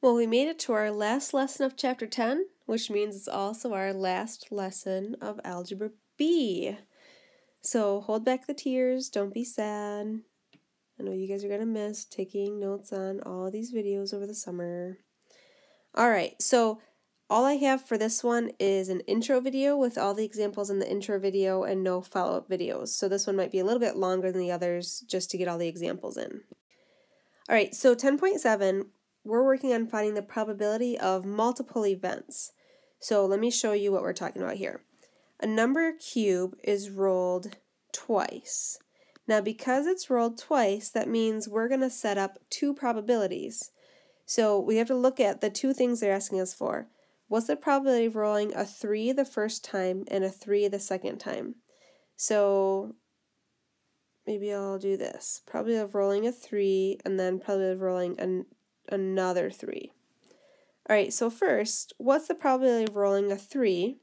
Well, we made it to our last lesson of Chapter 10, which means it's also our last lesson of Algebra B. So hold back the tears, don't be sad. I know you guys are going to miss taking notes on all these videos over the summer. Alright, so all I have for this one is an intro video with all the examples in the intro video and no follow-up videos. So this one might be a little bit longer than the others just to get all the examples in. Alright, so 10.7, we're working on finding the probability of multiple events. So let me show you what we're talking about here. A number cube is rolled twice. Now because it's rolled twice, that means we're going to set up two probabilities. So we have to look at the two things they're asking us for. What's the probability of rolling a 3 the first time and a 3 the second time? So maybe I'll do this. Probability of rolling a 3 and then probability of rolling another 3. Alright, so first, what's the probability of rolling a 3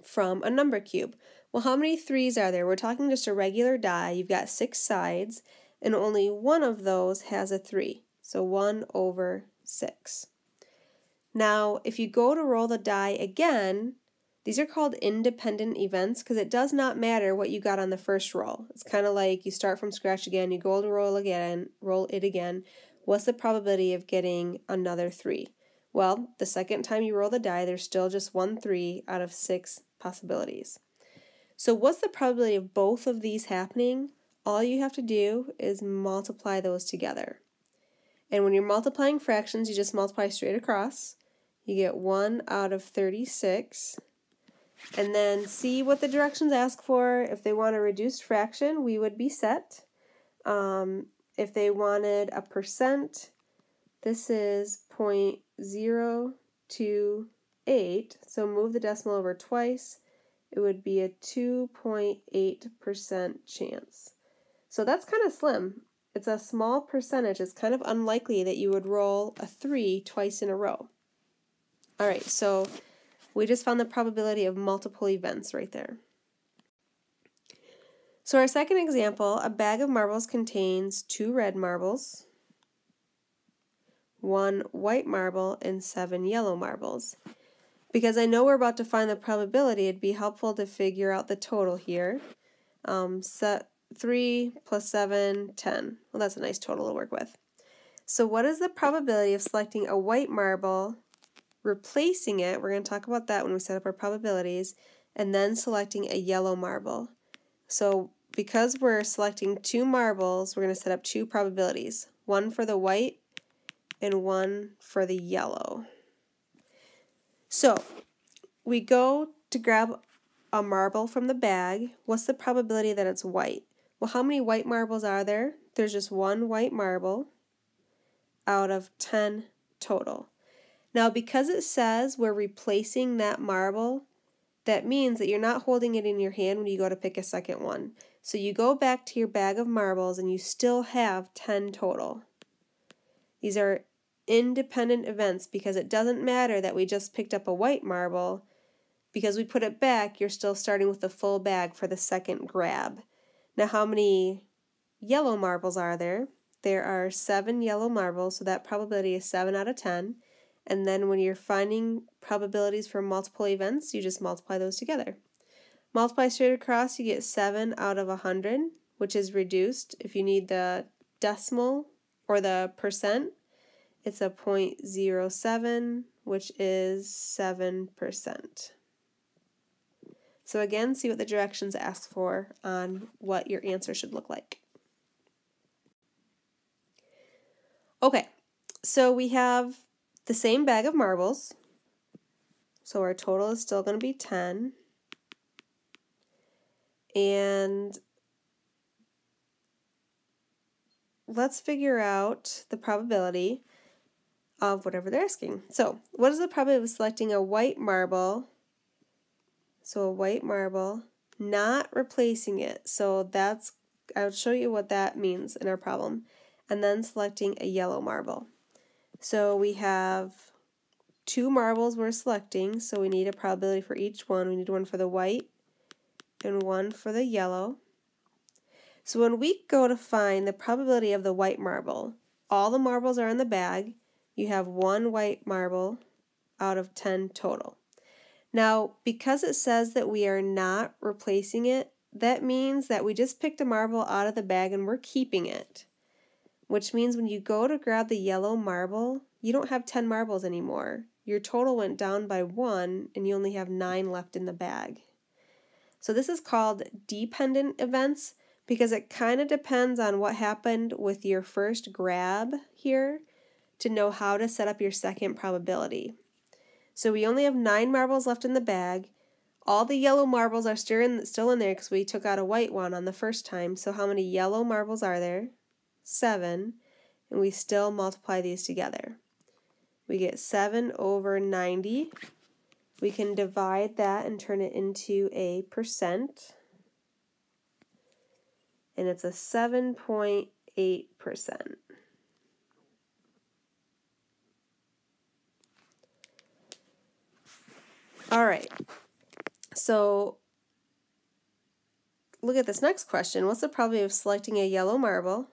from a number cube? Well, how many 3s are there? We're talking just a regular die. You've got 6 sides, and only one of those has a 3. So 1 over 6. Now, if you go to roll the die again, these are called independent events because it does not matter what you got on the first roll. It's kind of like you start from scratch again, you go to roll it again. What's the probability of getting another 3? Well, the second time you roll the die, there's still just 1 3 out of 6 possibilities. So what's the probability of both of these happening? All you have to do is multiply those together. And when you're multiplying fractions, you just multiply straight across. You get 1 out of 36. And then see what the directions ask for. If they want a reduced fraction, we would be set. If they wanted a percent, this is 0.028. So move the decimal over twice. It would be a 2.8% chance. So that's kind of slim. It's a small percentage. It's kind of unlikely that you would roll a 3 twice in a row. Alright, so we just found the probability of multiple events right there. So our second example, a bag of marbles contains 2 red marbles, 1 white marble, and 7 yellow marbles. Because I know we're about to find the probability, it'd be helpful to figure out the total here. 3 plus 7, 10. Well, that's a nice total to work with. So what is the probability of selecting a white marble, replacing it, we're going to talk about that when we set up our probabilities, and then selecting a yellow marble? So because we're selecting 2 marbles, we're going to set up 2 probabilities, one for the white and one for the yellow. So we go to grab a marble from the bag. What's the probability that it's white? Well, how many white marbles are there? There's just 1 white marble out of 10 total. Now, because it says we're replacing that marble, that means that you're not holding it in your hand when you go to pick a second one. So you go back to your bag of marbles and you still have 10 total. These are independent events because it doesn't matter that we just picked up a white marble. Because we put it back, you're still starting with the full bag for the second grab. Now, how many yellow marbles are there? There are 7 yellow marbles, so that probability is 7 out of 10. And then when you're finding probabilities for multiple events, you just multiply those together. Multiply straight across, you get 7 out of 100, which is reduced. If you need the decimal or the percent, it's a 0.07, which is 7%. So again, see what the directions ask for on what your answer should look like. Okay, so we have the same bag of marbles. So our total is still going to be 10. And let's figure out the probability of whatever they're asking. So what is the probability of selecting a white marble? So a white marble, not replacing it. So I'll show you what that means in our problem. And then selecting a yellow marble. So we have 2 marbles we're selecting, so we need a probability for each one. We need one for the white and one for the yellow. So when we go to find the probability of the white marble, all the marbles are in the bag. you have 1 white marble out of 10 total. Now, because it says that we are not replacing it, that means that we just picked a marble out of the bag and we're keeping it. Which means when you go to grab the yellow marble, you don't have 10 marbles anymore. Your total went down by 1 and you only have 9 left in the bag. So this is called dependent events because it kind of depends on what happened with your first grab here to know how to set up your second probability. So we only have 9 marbles left in the bag. All the yellow marbles are still in there because we took out a white one on the first time. So how many yellow marbles are there? 7. And we still multiply these together. We get 7 over 90. We can divide that and turn it into a percent. And it's a 7.8%. All right, so look at this next question. What's the probability of selecting a yellow marble,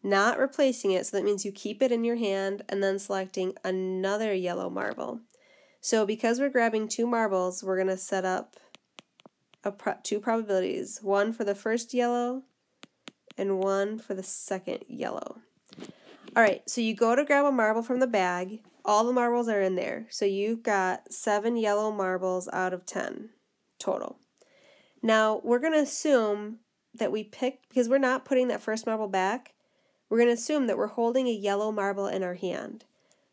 not replacing it, so that means you keep it in your hand, and then selecting another yellow marble? So because we're grabbing 2 marbles, we're going to set up 2 probabilities, one for the first yellow and one for the second yellow. All right, so you go to grab a marble from the bag. All the marbles are in there. So you've got 7 yellow marbles out of 10 total. Now we're going to assume that we picked, because we're not putting that first marble back, we're going to assume that we're holding a yellow marble in our hand.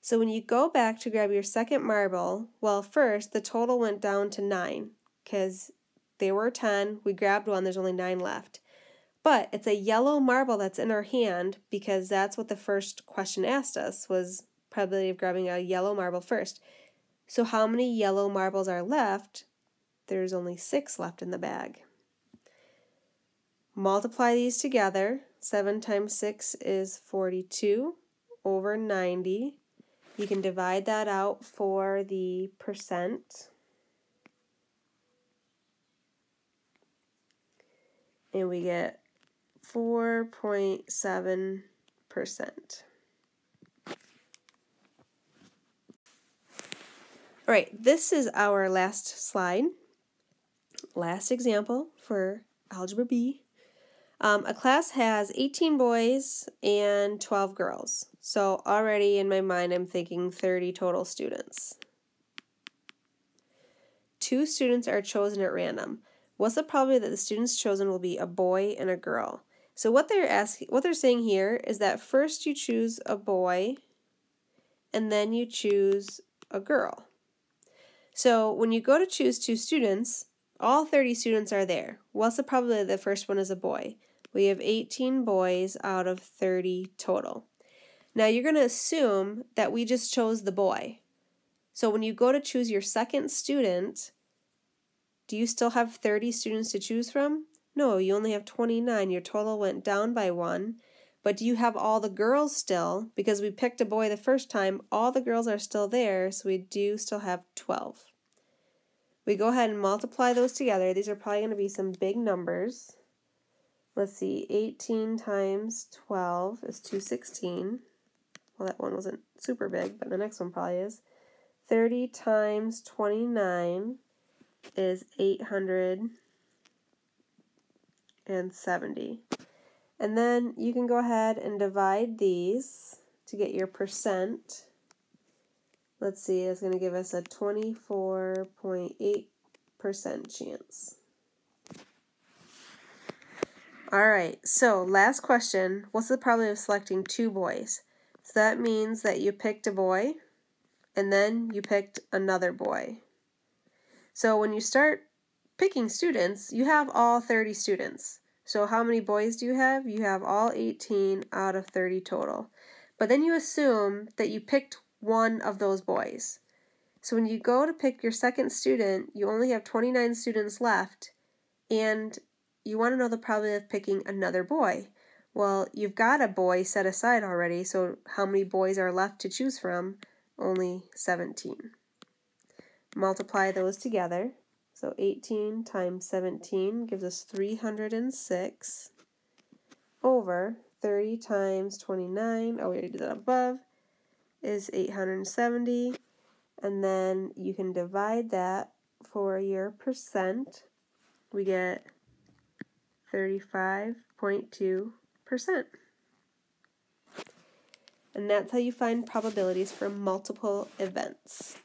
So when you go back to grab your second marble, well, first the total went down to 9 because they were 10. We grabbed one, there's only 9 left. But it's a yellow marble that's in our hand because that's what the first question asked us, was probability of grabbing a yellow marble first. So how many yellow marbles are left? There's only 6 left in the bag. Multiply these together. 7 times 6 is 42 over 90. You can divide that out for the percent. And we get 4.7%. All right, this is our last slide, last example for Algebra B. A class has 18 boys and 12 girls. So already in my mind I'm thinking 30 total students. 2 students are chosen at random. What's the probability that the students chosen will be a boy and a girl? So what they're saying here is that first you choose a boy and then you choose a girl. So when you go to choose 2 students, all 30 students are there. What's the probability that the first one is a boy? We have 18 boys out of 30 total. Now you're going to assume that we just chose the boy. So when you go to choose your second student, do you still have 30 students to choose from? No, you only have 29. Your total went down by 1. But do you have all the girls still? Because we picked a boy the first time, all the girls are still there, so we do still have 12. We go ahead and multiply those together. These are probably going to be some big numbers. Let's see, 18 times 12 is 216. Well, that one wasn't super big, but the next one probably is. 30 times 29 is 870. And then you can go ahead and divide these to get your percent. Let's see, it's going to give us a 24.8% chance. All right, so last question. What's the probability of selecting 2 boys? So that means that you picked a boy and then you picked another boy. So when you start picking students, you have all 30 students. So how many boys do you have? You have all 18 out of 30 total. But then you assume that you picked one of those boys. So when you go to pick your second student, you only have 29 students left, and you want to know the probability of picking another boy. Well, you've got a boy set aside already, so how many boys are left to choose from? Only 17. Multiply those together. So 18 times 17 gives us 306 over 30 times 29. Oh, we already did that above. is 870, and then you can divide that for your percent. We get 35.2%. And that's how you find probabilities for multiple events.